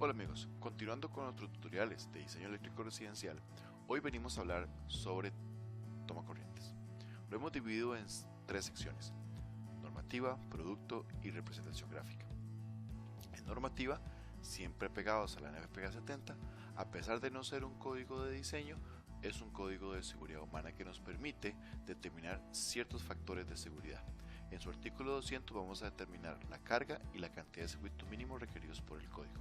Hola amigos, continuando con nuestros tutoriales de diseño eléctrico residencial, hoy venimos a hablar sobre tomacorrientes. Lo hemos dividido en tres secciones: normativa, producto y representación gráfica. En normativa, siempre pegados a la NFPA 70, a pesar de no ser un código de diseño, es un código de seguridad humana que nos permite determinar ciertos factores de seguridad. En su artículo 200 vamos a determinar la carga y la cantidad de circuito mínimo requeridos por el código.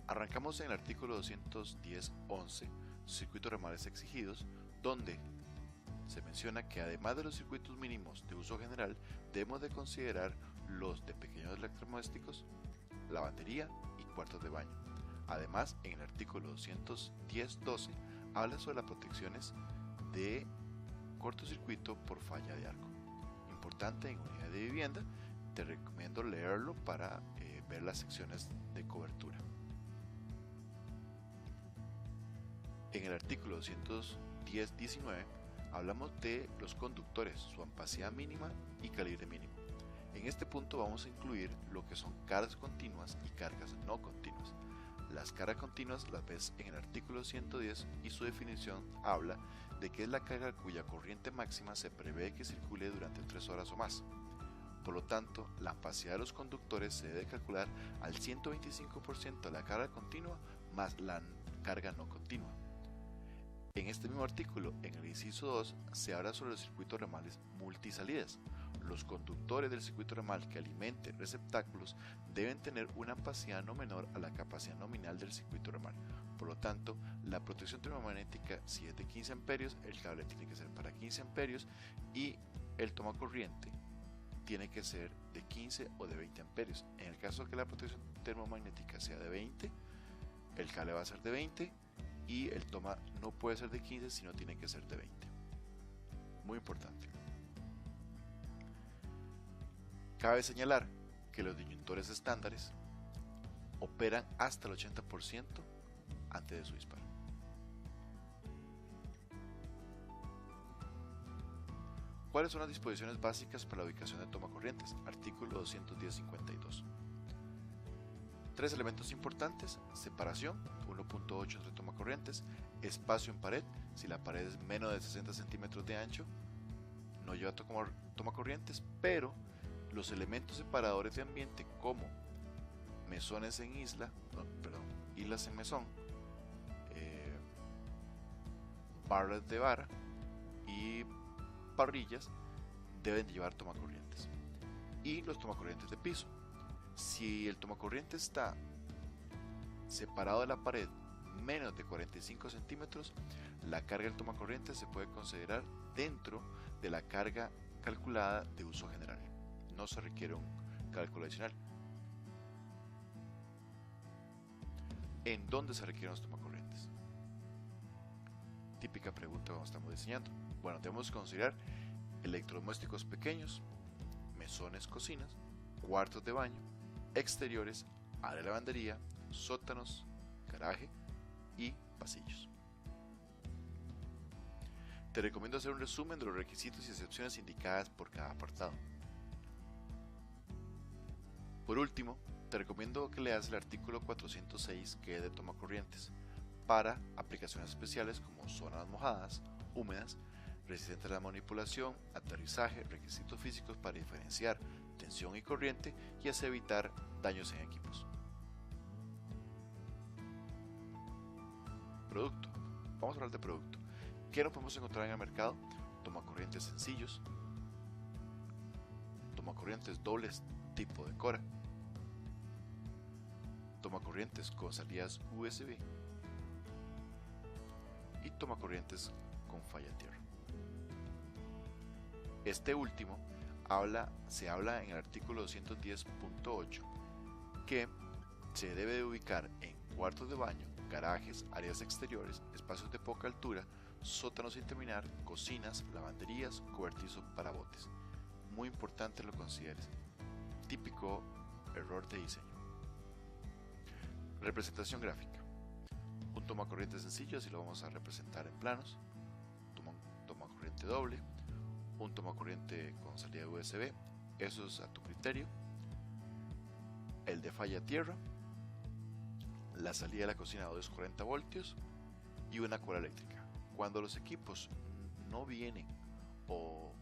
Arrancamos en el artículo 210.11, circuitos ramales exigidos, donde se menciona que además de los circuitos mínimos de uso general, debemos de considerar los de pequeños electrodomésticos, lavandería y cuartos de baño. Además, en el artículo 210.12 habla sobre las protecciones de cortocircuito por falla de arco. Importante en unidad de vivienda, te recomiendo leerlo para ver las secciones de cobertura. En el artículo 210.19 hablamos de los conductores, su ampacidad mínima y calibre mínimo. En este punto vamos a incluir lo que son cargas continuas y cargas no continuas. Las cargas continuas las ves en el artículo 110 y su definición habla de que es la carga cuya corriente máxima se prevé que circule durante 3 horas o más. Por lo tanto, la ampacidad de los conductores se debe calcular al 125% de la carga continua más la carga no continua. En este mismo artículo, en el inciso 2, se habla sobre los circuitos ramales multisalidas. Los conductores del circuito ramal que alimente receptáculos deben tener una ampacidad no menor a la capacidad nominal del circuito ramal. Por lo tanto, la protección termomagnética, si es de 15 amperios, el cable tiene que ser para 15 amperios y el tomacorriente tiene que ser de 15 o de 20 amperios. En el caso de que la protección termomagnética sea de 20, el cable va a ser de 20 y el toma no puede ser de 15, sino tiene que ser de 20. Muy importante. Cabe señalar que los disyuntores estándares operan hasta el 80% antes de su disparo. ¿Cuáles son las disposiciones básicas para la ubicación de tomacorrientes? Artículo 210.52. Tres elementos importantes: separación, 1.8 entre tomacorrientes, espacio en pared, si la pared es menos de 60 centímetros de ancho, no lleva tomacorrientes, pero los elementos separadores de ambiente como mesones en islas en mesón, barras de vara y parrillas deben llevar tomacorrientes. Y los tomacorrientes de piso. Si el tomacorriente está separado de la pared menos de 45 centímetros, la carga del tomacorriente se puede considerar dentro de la carga calculada de uso general. No se requiere un cálculo adicional. ¿En dónde se requieren los tomacorrientes? Típica pregunta cuando estamos diseñando. Bueno, debemos considerar electrodomésticos pequeños, mesones, cocinas, cuartos de baño, exteriores, área de lavandería, sótanos, garaje y pasillos. Te recomiendo hacer un resumen de los requisitos y excepciones indicadas por cada apartado. Por último, te recomiendo que leas el artículo 406, que es de tomacorrientes, para aplicaciones especiales como zonas mojadas, húmedas, resistentes a la manipulación, aterrizaje, requisitos físicos para diferenciar tensión y corriente y así evitar daños en equipos. Producto. Vamos a hablar de producto. ¿Qué nos podemos encontrar en el mercado? Tomacorrientes sencillos, tomacorrientes dobles tipo de Cora, tomacorrientes con salidas USB y tomacorrientes con falla tierra. Este último se habla en el artículo 210.8 que se debe de ubicar en cuartos de baño, garajes, áreas exteriores, espacios de poca altura, sótanos sin terminar, cocinas, lavanderías, cobertizo para botes. Muy importante lo consideres. Típico error de diseño. Representación gráfica. Un tomacorriente sencillo, así lo vamos a representar en planos. Tomacorriente doble, un tomacorriente con salida USB, eso es a tu criterio. El de Wi-Fi a tierra, la salida de la cocina a 240 voltios y una cola eléctrica. Cuando los equipos no vienen o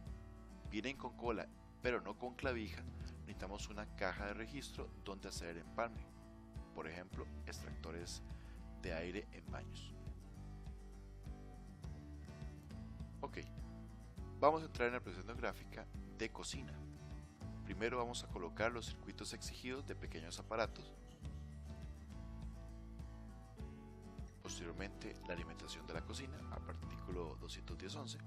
vienen con cola pero no con clavija, necesitamos una caja de registro donde hacer el empalme, por ejemplo extractores de aire en baños. Ok, vamos a entrar en la presentación gráfica de cocina. Primero vamos a colocar los circuitos exigidos de pequeños aparatos. Posteriormente la alimentación de la cocina, artículo 210.11.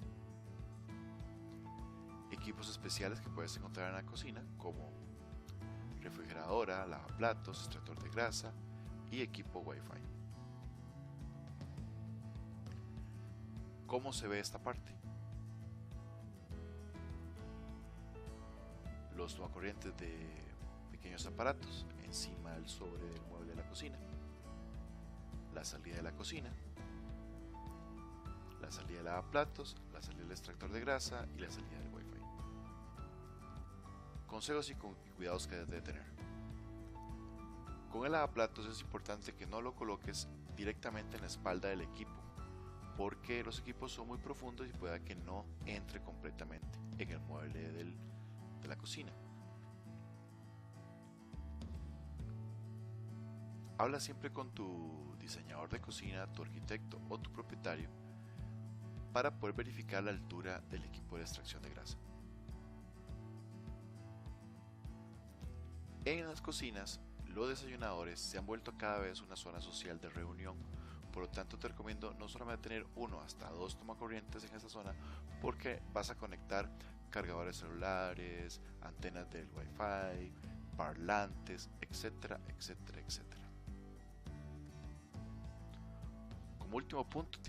Equipos especiales que puedes encontrar en la cocina como refrigeradora, lavaplatos, extractor de grasa y equipo Wi-Fi. ¿Cómo se ve esta parte? Los tomacorrientes de pequeños aparatos encima del sobre del mueble de la cocina, la salida de la cocina, la salida del lavaplatos, la salida del extractor de grasa y la salida del Wi-Fi. Consejos y cuidados que debes de tener. Con el lavaplatos es importante que no lo coloques directamente en la espalda del equipo, porque los equipos son muy profundos y pueda que no entre completamente en el mueble de la cocina. Habla siempre con tu diseñador de cocina, tu arquitecto o tu propietario para poder verificar la altura del equipo de extracción de grasa. En las cocinas, los desayunadores se han vuelto cada vez una zona social de reunión, por lo tanto te recomiendo no solamente tener uno hasta dos tomacorrientes en esa zona, porque vas a conectar cargadores celulares, antenas del Wi-Fi, parlantes, etcétera, etcétera, etcétera. Como último punto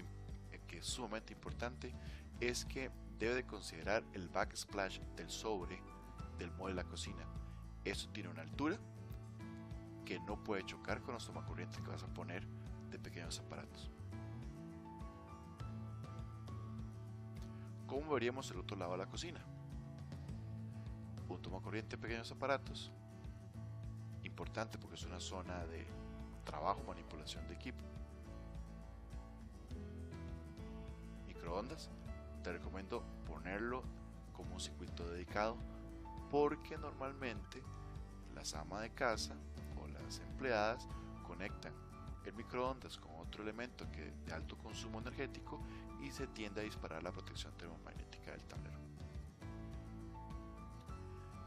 que es sumamente importante es que debe de considerar el backsplash del sobre del mueble de la cocina. Esto tiene una altura que no puede chocar con los tomacorrientes que vas a poner de pequeños aparatos. ¿Cómo veríamos el otro lado de la cocina? Un tomacorriente de pequeños aparatos, importante porque es una zona de trabajo, manipulación de equipo. Microondas, te recomiendo ponerlo como un circuito dedicado, porque normalmente las amas de casa o las empleadas conectan el microondas con otro elemento de alto consumo energético y se tiende a disparar la protección termomagnética del tablero.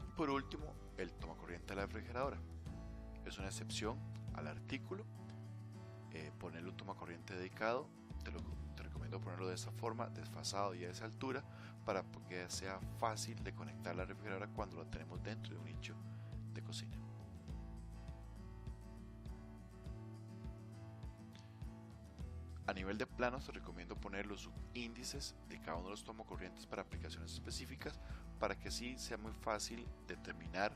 Y por último, el tomacorriente de la refrigeradora. Es una excepción al artículo. Ponerle un tomacorriente dedicado, te recomiendo ponerlo de esa forma, desfasado y a esa altura, para que sea fácil de conectar la refrigeradora cuando la tenemos dentro de un nicho de cocina. A nivel de planos te recomiendo poner los subíndices de cada uno de los tomacorrientes para aplicaciones específicas, para que así sea muy fácil determinar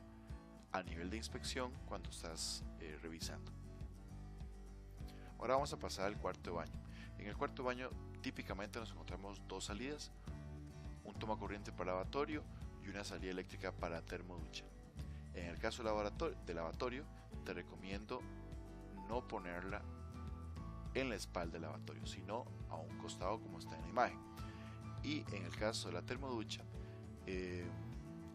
a nivel de inspección cuando estás revisando. Ahora vamos a pasar al cuarto de baño. En el cuarto de baño típicamente nos encontramos dos salidas, un tomacorriente para lavatorio y una salida eléctrica para termoducha. En el caso de lavatorio te recomiendo no ponerla en la espalda del lavatorio, sino a un costado como está en la imagen. Y en el caso de la termoducha,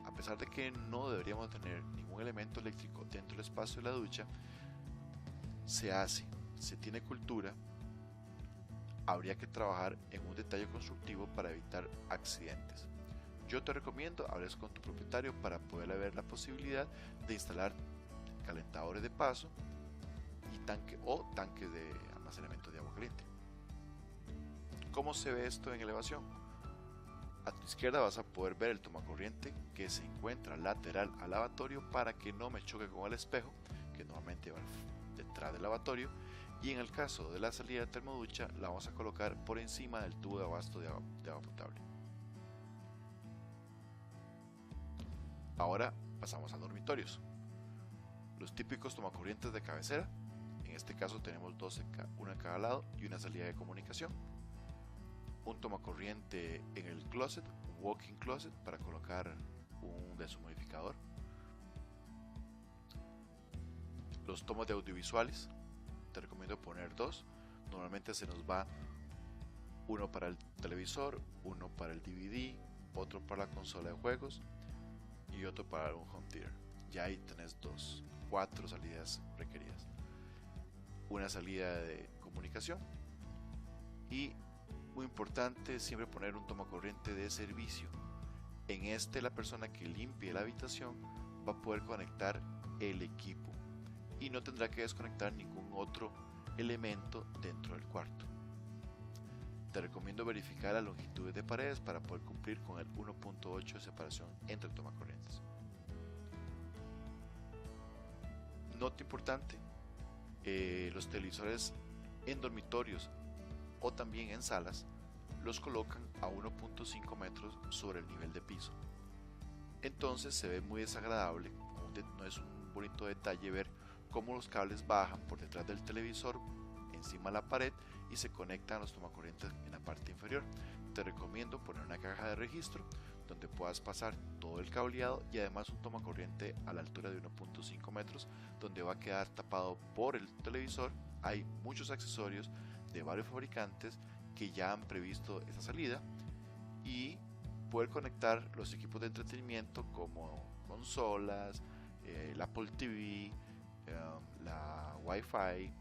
a pesar de que no deberíamos tener ningún elemento eléctrico dentro del espacio de la ducha, se tiene cultura, habría que trabajar en un detalle constructivo para evitar accidentes. Yo te recomiendo hables con tu propietario para poder ver la posibilidad de instalar calentadores de paso y tanques de almacenamiento de agua caliente. ¿Cómo se ve esto en elevación? A tu izquierda vas a poder ver el tomacorriente que se encuentra lateral al lavatorio para que no me choque con el espejo, que normalmente va detrás del lavatorio, y en el caso de la salida de termoducha la vamos a colocar por encima del tubo de abasto de agua potable. Ahora pasamos a dormitorios. Los típicos tomacorrientes de cabecera, en este caso tenemos dos, una en cada lado y una salida de comunicación. Un tomacorriente en el closet, un walk-in closet para colocar un deshumidificador. Los tomos de audiovisuales, te recomiendo poner dos. Normalmente se nos va uno para el televisor, uno para el DVD, otro para la consola de juegos y otro para un home theater. Ya ahí tenés cuatro salidas requeridas. Una salida de comunicación y, muy importante, siempre poner un tomacorriente de servicio. En este, la persona que limpie la habitación va a poder conectar el equipo y no tendrá que desconectar ningún otro elemento dentro del cuarto. Te recomiendo verificar las longitudes de paredes para poder cumplir con el 1.8 de separación entre tomacorrientes. Nota importante, los televisores en dormitorios o también en salas los colocan a 1.5 metros sobre el nivel de piso. Entonces se ve muy desagradable, no es un bonito detalle ver cómo los cables bajan por detrás del televisor encima de la pared y se conectan a los tomacorrientes en la parte inferior. Te recomiendo poner una caja de registro donde puedas pasar todo el cableado y además un tomacorriente a la altura de 1.5 metros donde va a quedar tapado por el televisor. Hay muchos accesorios de varios fabricantes que ya han previsto esa salida y poder conectar los equipos de entretenimiento como consolas, el Apple TV, la Wi-Fi,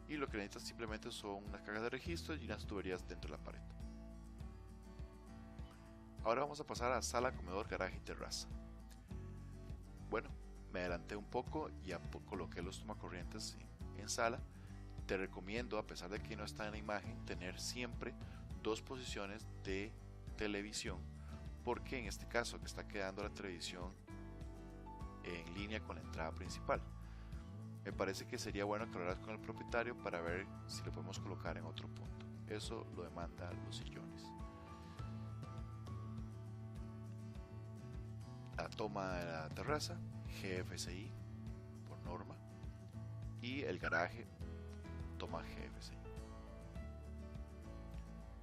y lo que necesitas simplemente son unas cajas de registro y unas tuberías dentro de la pared. Ahora vamos a pasar a sala, comedor, garaje y terraza. Bueno, me adelanté un poco y ya coloqué los tomacorrientes en sala. Te recomiendo, a pesar de que no está en la imagen, tener siempre dos posiciones de televisión, porque en este caso que está quedando la televisión en línea con la entrada principal, me parece que sería bueno que hablaras con el propietario para ver si lo podemos colocar en otro punto. Eso lo demanda los sillones. La toma de la terraza, GFCI por norma, y el garaje, toma GFCI.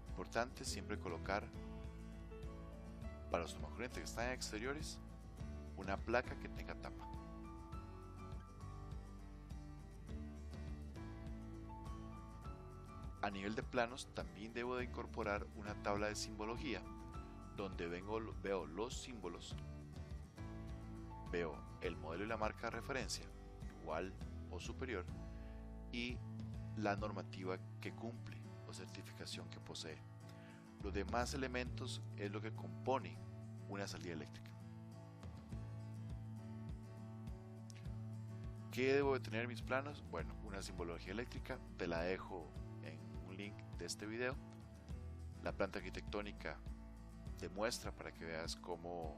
Importante siempre colocar para los tomacorrientes que están en exteriores una placa que tenga tapa. A nivel de planos también debo de incorporar una tabla de simbología donde veo los símbolos, veo el modelo y la marca de referencia igual o superior y la normativa que cumple o certificación que posee. Los demás elementos es lo que compone una salida eléctrica. ¿Qué debo de tener en mis planos? Bueno, una simbología eléctrica, te la dejo en un link de este video. La planta arquitectónica te muestra para que veas cómo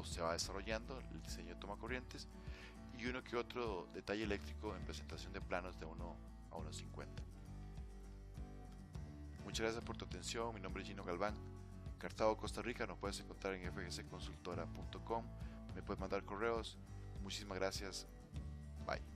se va desarrollando el diseño de tomacorrientes y uno que otro detalle eléctrico en presentación de planos de 1 a 1.50. Muchas gracias por tu atención. Mi nombre es Gino Galván, Cartago, Costa Rica. Nos puedes encontrar en fgcconsultora.com. Me puedes mandar correos. Muchísimas gracias. Bye.